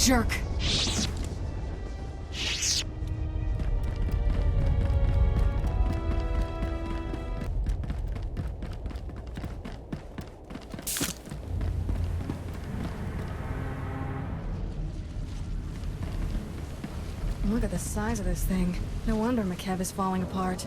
jerk! Look at the size of this thing. No wonder McKev is falling apart.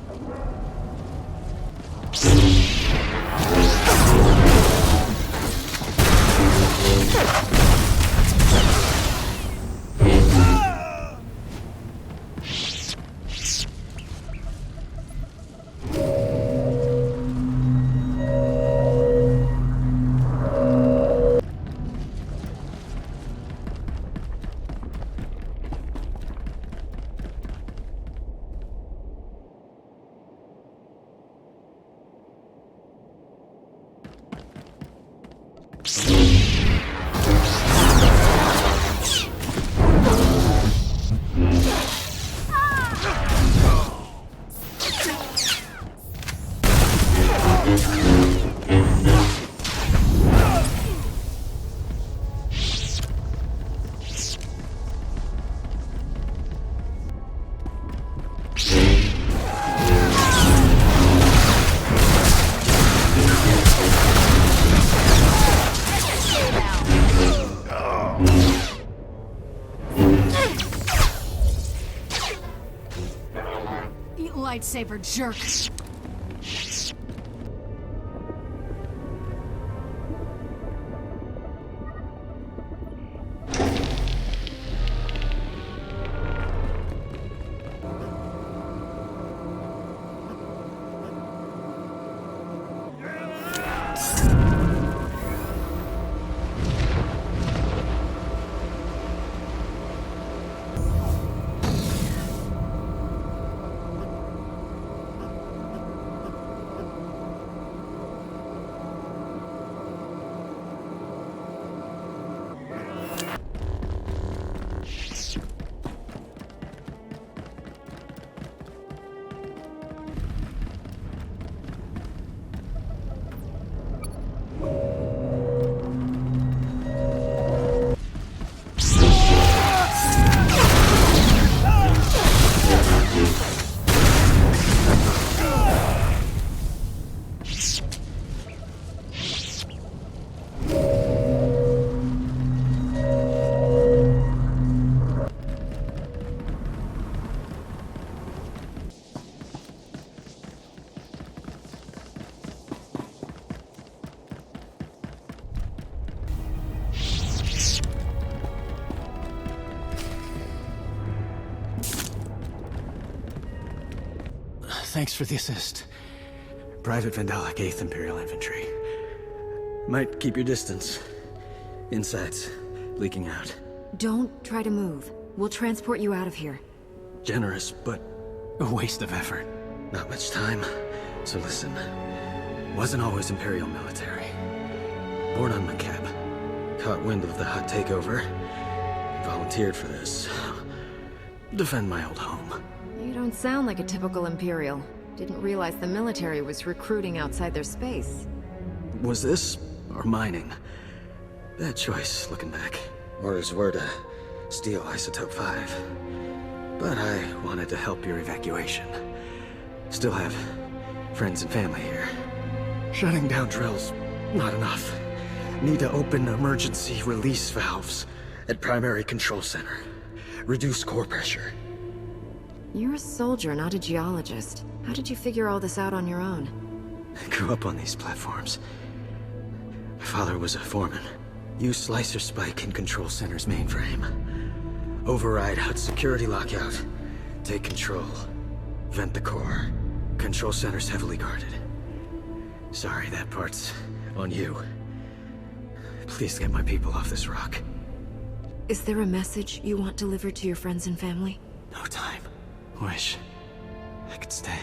Lightsaber jerk. Thanks for the assist. Private Vandalic 8th Imperial Infantry. Might keep your distance. Insides leaking out. Don't try to move. We'll transport you out of here. Generous, but a waste of effort. Not much time, so listen. Wasn't always Imperial military. Born on Makeb. Caught wind of the Hutt takeover. Volunteered for this. Defend my old home. You don't sound like a typical Imperial. Didn't realize the military was recruiting outside their space. Was this, or mining? Bad choice, looking back. Orders were to steal Isotope 5. But I wanted to help your evacuation. Still have friends and family here. Shutting down drills, not enough. Need to open emergency release valves at primary control center. Reduce core pressure. You're a soldier, not a geologist. How did you figure all this out on your own? I grew up on these platforms. My father was a foreman. Use Slicer Spike in Control Center's mainframe. Override Hutt security lockout. Take control. Vent the core. Control Center's heavily guarded. Sorry, that part's on you. Please get my people off this rock. Is there a message you want delivered to your friends and family? No time. Wish I could stay.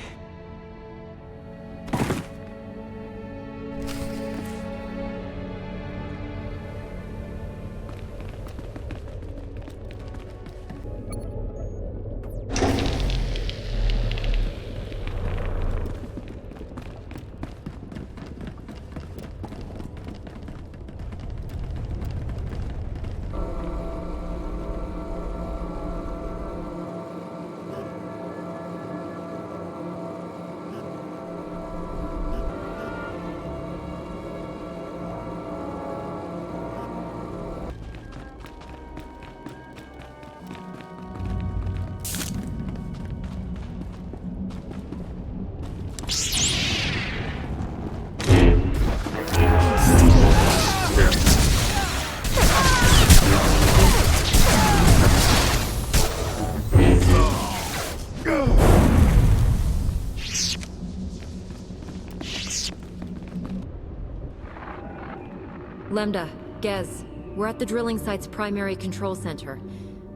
Lambda, Gez, we're at the drilling site's primary control center.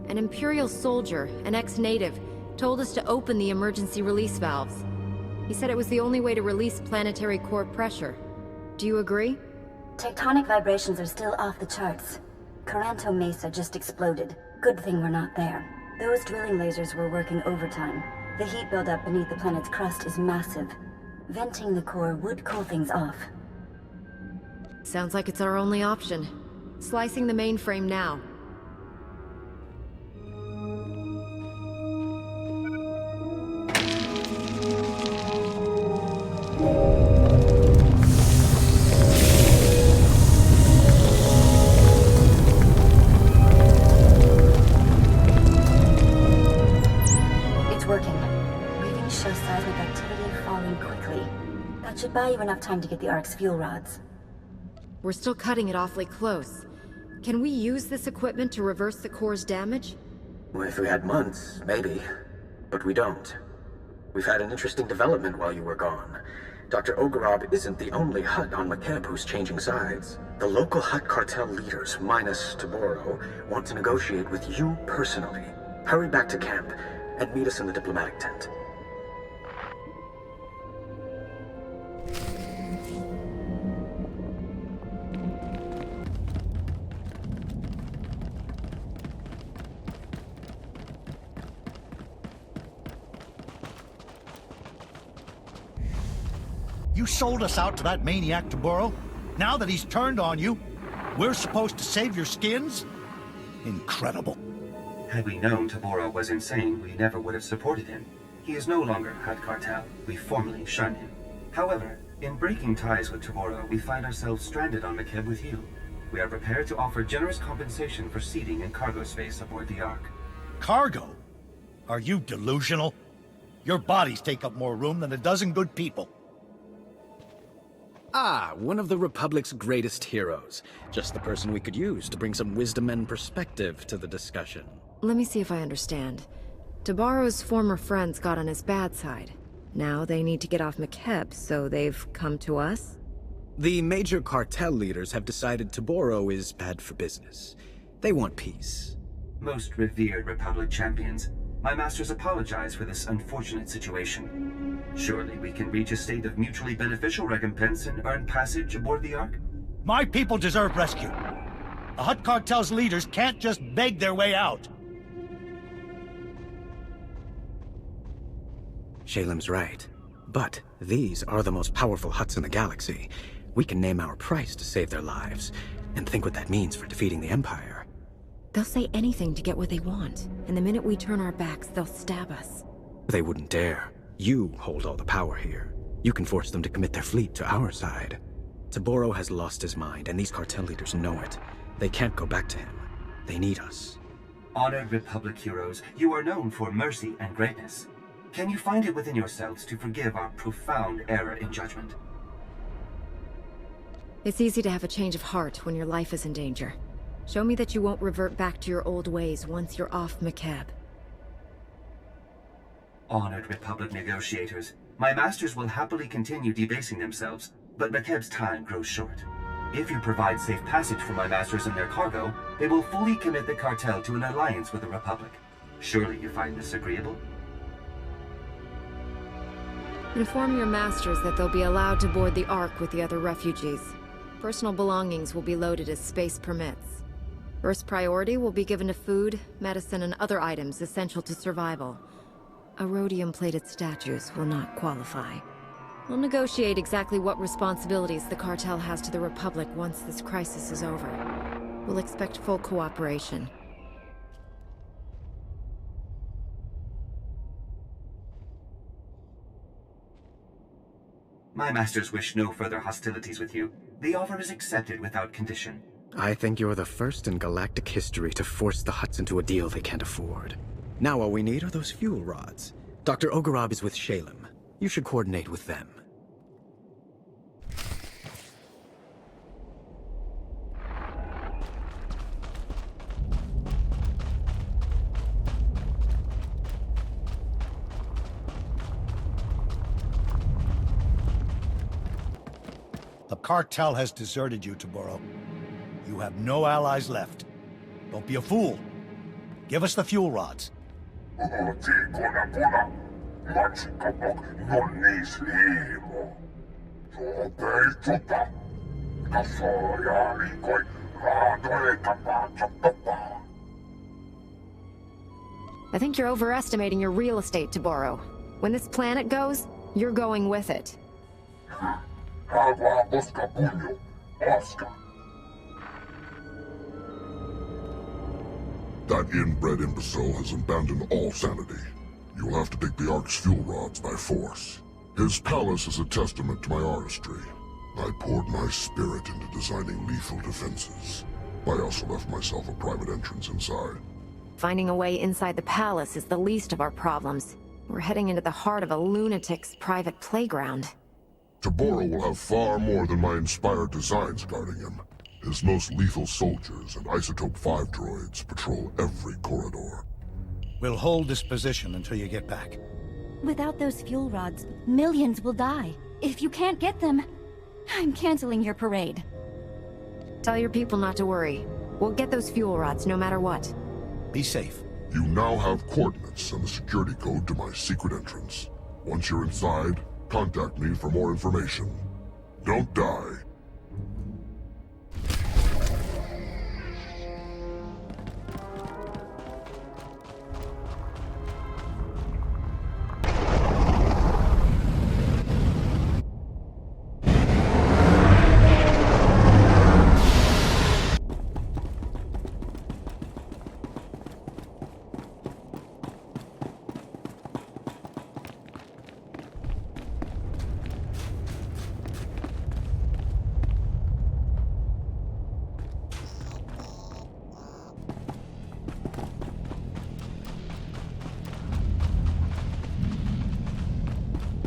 An Imperial soldier, an ex-native, told us to open the emergency release valves. He said it was the only way to release planetary core pressure. Do you agree? Tectonic vibrations are still off the charts. Coranto Mesa just exploded. Good thing we're not there. Those drilling lasers were working overtime. The heat buildup beneath the planet's crust is massive. Venting the core would cool things off. Sounds like it's our only option. Slicing the mainframe now. Should buy you enough time to get the Ark's fuel rods. We're still cutting it awfully close. Can we use this equipment to reverse the core's damage? Well, if we had months, maybe. But we don't. We've had an interesting development while you were gone. Dr. Ogorob isn't the only Hutt on McKeb who's changing sides. The local Hutt Cartel leaders, minus Taboro, want to negotiate with you personally. Hurry back to camp and meet us in the diplomatic tent. You sold us out to that maniac Taboro? Now that he's turned on you, we're supposed to save your skins? Incredible. Had we known Taboro was insane, we never would have supported him. He is no longer Hutt Cartel. We formally shunned him. However, in breaking ties with Taboro, we find ourselves stranded on McKeb with you. We are prepared to offer generous compensation for seating and cargo space aboard the Ark. Cargo? Are you delusional? Your bodies take up more room than a dozen good people. Ah, one of the Republic's greatest heroes. Just the person we could use to bring some wisdom and perspective to the discussion. Let me see if I understand. Tabaro's former friends got on his bad side. Now they need to get off McKeb, so they've come to us? The major cartel leaders have decided Taboro is bad for business. They want peace. Most revered Republic champions, my masters apologize for this unfortunate situation. Surely we can reach a state of mutually beneficial recompense and earn passage aboard the Ark? My people deserve rescue. The Hutt Cartel's leaders can't just beg their way out. Shalem's right. But these are the most powerful Hutts in the galaxy. We can name our price to save their lives, and think what that means for defeating the Empire. They'll say anything to get what they want, and the minute we turn our backs, they'll stab us. They wouldn't dare. You hold all the power here. You can force them to commit their fleet to our side. Taboro has lost his mind, and these cartel leaders know it. They can't go back to him. They need us. Honored Republic heroes, you are known for mercy and greatness. Can you find it within yourselves to forgive our profound error in judgment? It's easy to have a change of heart when your life is in danger. Show me that you won't revert back to your old ways once you're off McKeb. Honored Republic negotiators, my masters will happily continue debasing themselves, but McKeb's time grows short. If you provide safe passage for my masters and their cargo, they will fully commit the cartel to an alliance with the Republic. Surely you find this agreeable? Inform your masters that they'll be allowed to board the Ark with the other refugees. Personal belongings will be loaded as space permits. First priority will be given to food, medicine, and other items essential to survival. Rhodium-plated statues will not qualify. We'll negotiate exactly what responsibilities the cartel has to the Republic once this crisis is over. We'll expect full cooperation. My masters wish no further hostilities with you. The offer is accepted without condition. I think you're the first in galactic history to force the Hutts into a deal they can't afford. Now all we need are those fuel rods. Dr. Ogorob is with Shalem. You should coordinate with them. The cartel has deserted you, Taboro. You have no allies left. Don't be a fool. Give us the fuel rods. I think you're overestimating your real estate, Toboro. When this planet goes, you're going with it. That inbred imbecile has abandoned all sanity. You'll have to take the Ark's fuel rods by force. His palace is a testament to my artistry. I poured my spirit into designing lethal defenses. I also left myself a private entrance inside. Finding a way inside the palace is the least of our problems. We're heading into the heart of a lunatic's private playground. Toboro will have far more than my inspired designs guarding him. His most lethal soldiers and Isotope 5 droids patrol every corridor. We'll hold this position until you get back. Without those fuel rods, millions will die. If you can't get them, I'm canceling your parade. Tell your people not to worry. We'll get those fuel rods no matter what. Be safe. You now have coordinates and the security code to my secret entrance. Once you're inside, contact me for more information. Don't die.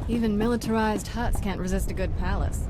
Even militarized Hutts can't resist a good palace.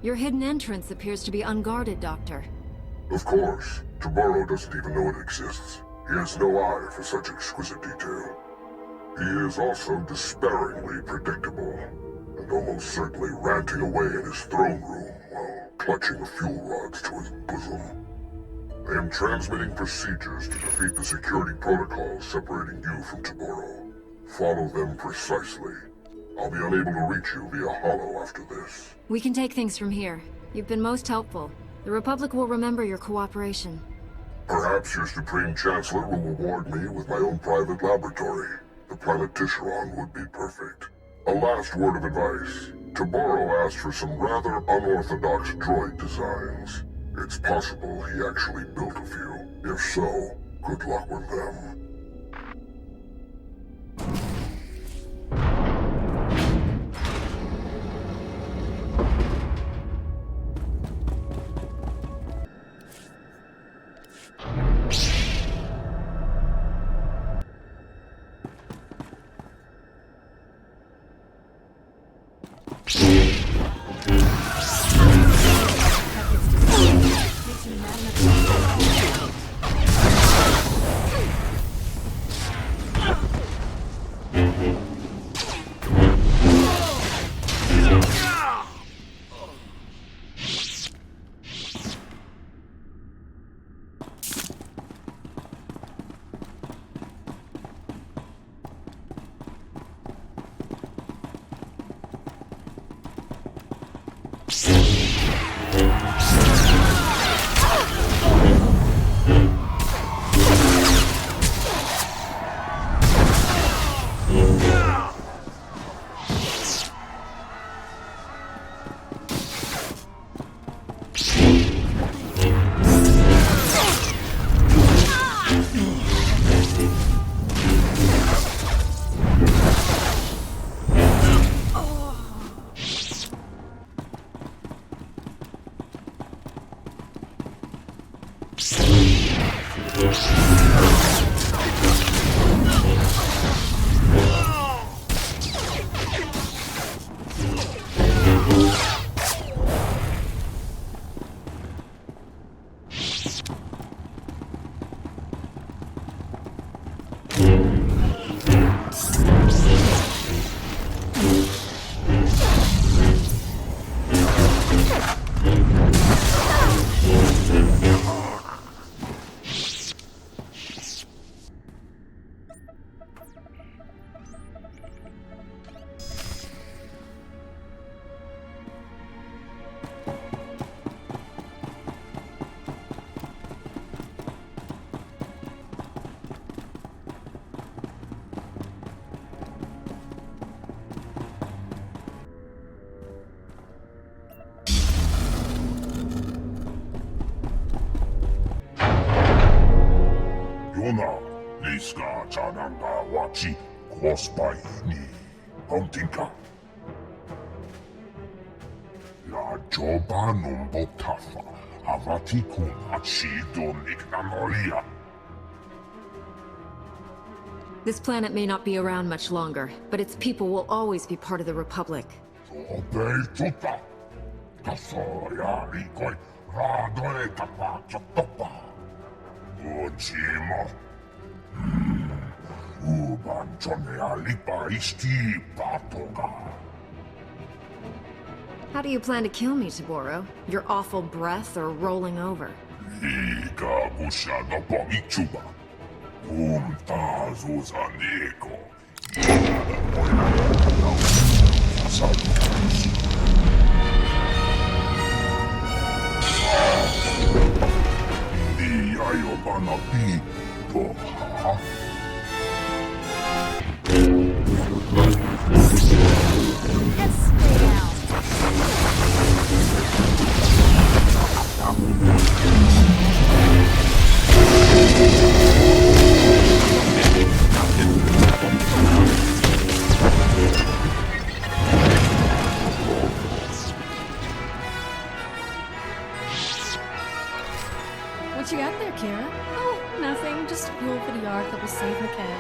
Your hidden entrance appears to be unguarded, Doctor. Of course. Toboro doesn't even know it exists. He has no eye for such exquisite detail. He is also despairingly predictable, and almost certainly ranting away in his throne room while clutching the fuel rods to his bosom. I am transmitting procedures to defeat the security protocols separating you from Toboro. Follow them precisely. I'll be unable to reach you via holo after this. We can take things from here. You've been most helpful. The Republic will remember your cooperation. Perhaps your Supreme Chancellor will reward me with my own private laboratory. The planet Tisharon would be perfect. A last word of advice. Toboro asked for some rather unorthodox droid designs. It's possible he actually built a few. If so, good luck with them. Yona, Liska Jananga Wachi, Kwaspaini, Huntinka. La Joba Numbotafa, Avatikun Achido Niknamoria. This planet may not be around much longer, but its people will always be part of the Republic. Obeituta, Kasoya Rikoi, Radoeta Pachatopa. Ojimo. Ubanchone Alipa Isti Patoga. How do you plan to kill me, Taboro? Your awful breath or rolling over? Ika Bushano Pomichuba. Zuzaneko. Ayobana people, huh? What you got there, Kira? Oh, nothing. Just fuel for the arc that will save McKay.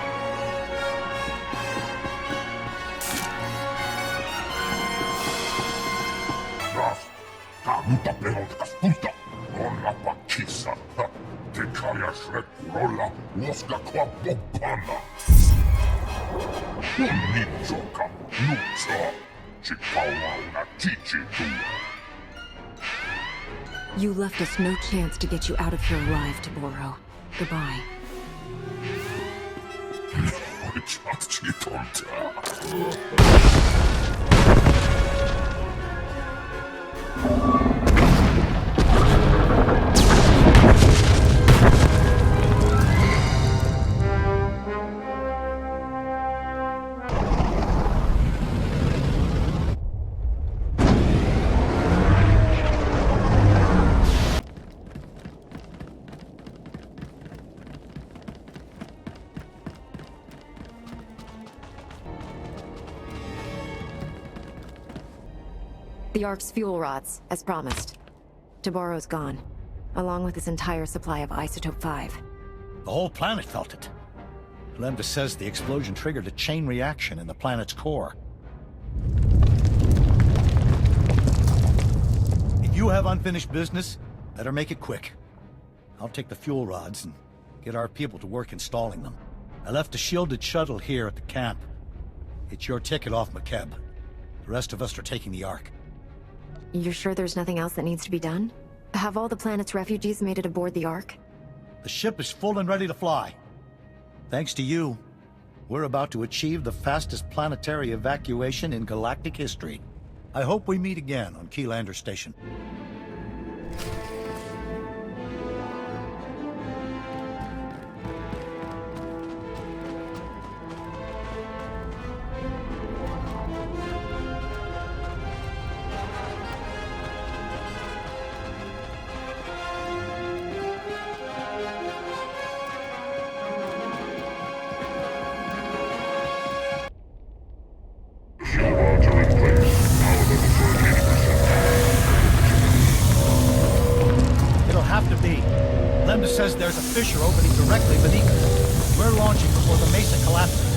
Ras, kamuta pelotkas puta, onna pakissa, te kajas rekurolla, uoska kwa bobbana. Nitsoka, nutsa, chikawauna chichitua. You left us no chance to get you out of here alive, Taboro. Goodbye. The Ark's fuel rods, as promised. Taboro's gone, along with his entire supply of Isotope 5. The whole planet felt it. Lembas says the explosion triggered a chain reaction in the planet's core. If you have unfinished business, better make it quick. I'll take the fuel rods and get our people to work installing them. I left a shielded shuttle here at the camp. It's your ticket off McKeb. The rest of us are taking the Ark. You're sure there's nothing else that needs to be done? Have all the planet's refugees made it aboard the Ark? The ship is full and ready to fly. Thanks to you, we're about to achieve the fastest planetary evacuation in galactic history. I hope we meet again on Keylander Station. Says there's a fissure opening directly beneath us. We're launching before the mesa collapses.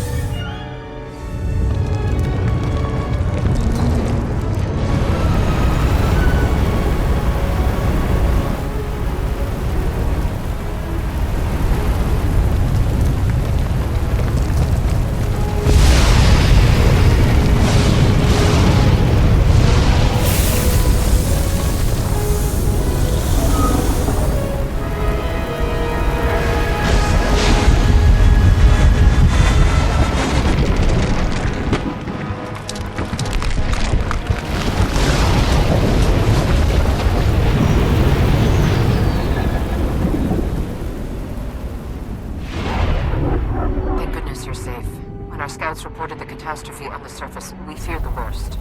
On the surface, we fear the worst.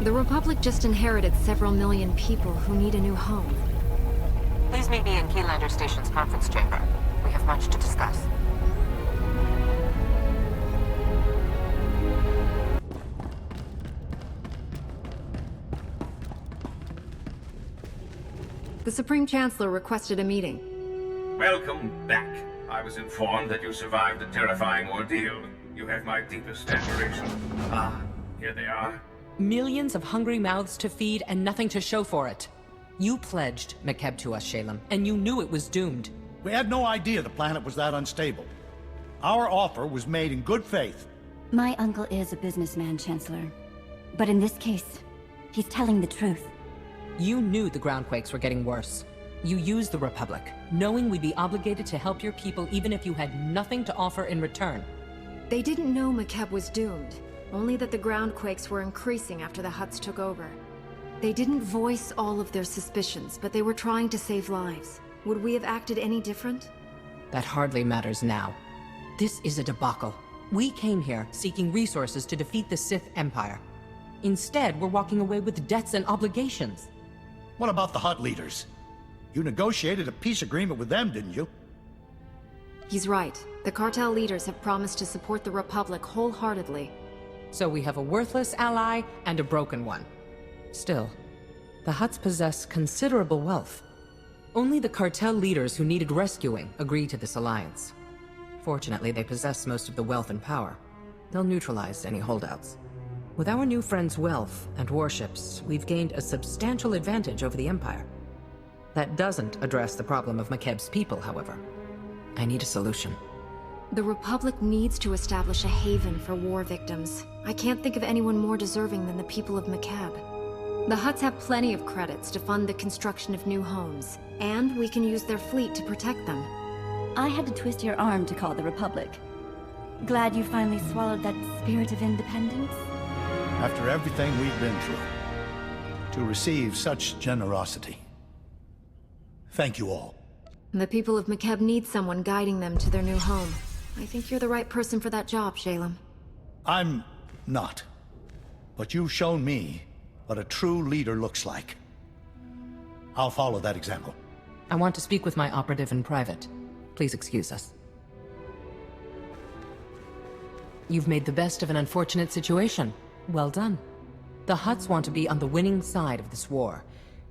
The Republic just inherited several million people who need a new home. Please meet me in Keylander Station's conference chamber. We have much to discuss. The Supreme Chancellor requested a meeting. Welcome back. I was informed that you survived a terrifying ordeal. You have my deepest admiration. Ah, here they are. Millions of hungry mouths to feed and nothing to show for it. You pledged McKeb to us, Shalem, and you knew it was doomed. We had no idea the planet was that unstable. Our offer was made in good faith. My uncle is a businessman, Chancellor. But in this case, he's telling the truth. You knew the groundquakes were getting worse. You used the Republic, knowing we'd be obligated to help your people even if you had nothing to offer in return. They didn't know McKeb was doomed, only that the groundquakes were increasing after the Hutts took over. They didn't voice all of their suspicions, but they were trying to save lives. Would we have acted any different? That hardly matters now. This is a debacle. We came here seeking resources to defeat the Sith Empire. Instead, we're walking away with debts and obligations. What about the Hutt leaders? You negotiated a peace agreement with them, didn't you? He's right. The cartel leaders have promised to support the Republic wholeheartedly. So we have a worthless ally and a broken one. Still, the Hutts possess considerable wealth. Only the cartel leaders who needed rescuing agreed to this alliance. Fortunately, they possess most of the wealth and power. They'll neutralize any holdouts. With our new friend's wealth and warships, we've gained a substantial advantage over the Empire. That doesn't address the problem of McKeb's people, however. I need a solution. The Republic needs to establish a haven for war victims. I can't think of anyone more deserving than the people of McKeb. The Hutts have plenty of credits to fund the construction of new homes, and we can use their fleet to protect them. I had to twist your arm to call the Republic. Glad you finally swallowed that spirit of independence? After everything we've been through, to receive such generosity. Thank you all. The people of McKeb need someone guiding them to their new home. I think you're the right person for that job, Shalem. I'm not. But you've shown me what a true leader looks like. I'll follow that example. I want to speak with my operative in private. Please excuse us. You've made the best of an unfortunate situation. Well done. The Hutts want to be on the winning side of this war,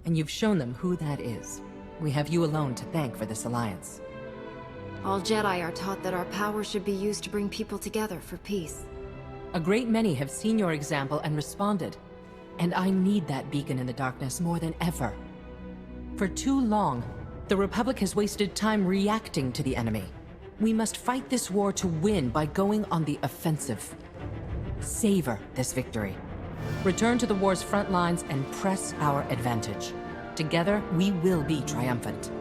and you've shown them who that is. We have you alone to thank for this alliance. All Jedi are taught that our power should be used to bring people together for peace. A great many have seen your example and responded, and I need that beacon in the darkness more than ever. For too long, the Republic has wasted time reacting to the enemy. We must fight this war to win by going on the offensive. Savor this victory. Return to the war's front lines and press our advantage. Together, we will be triumphant.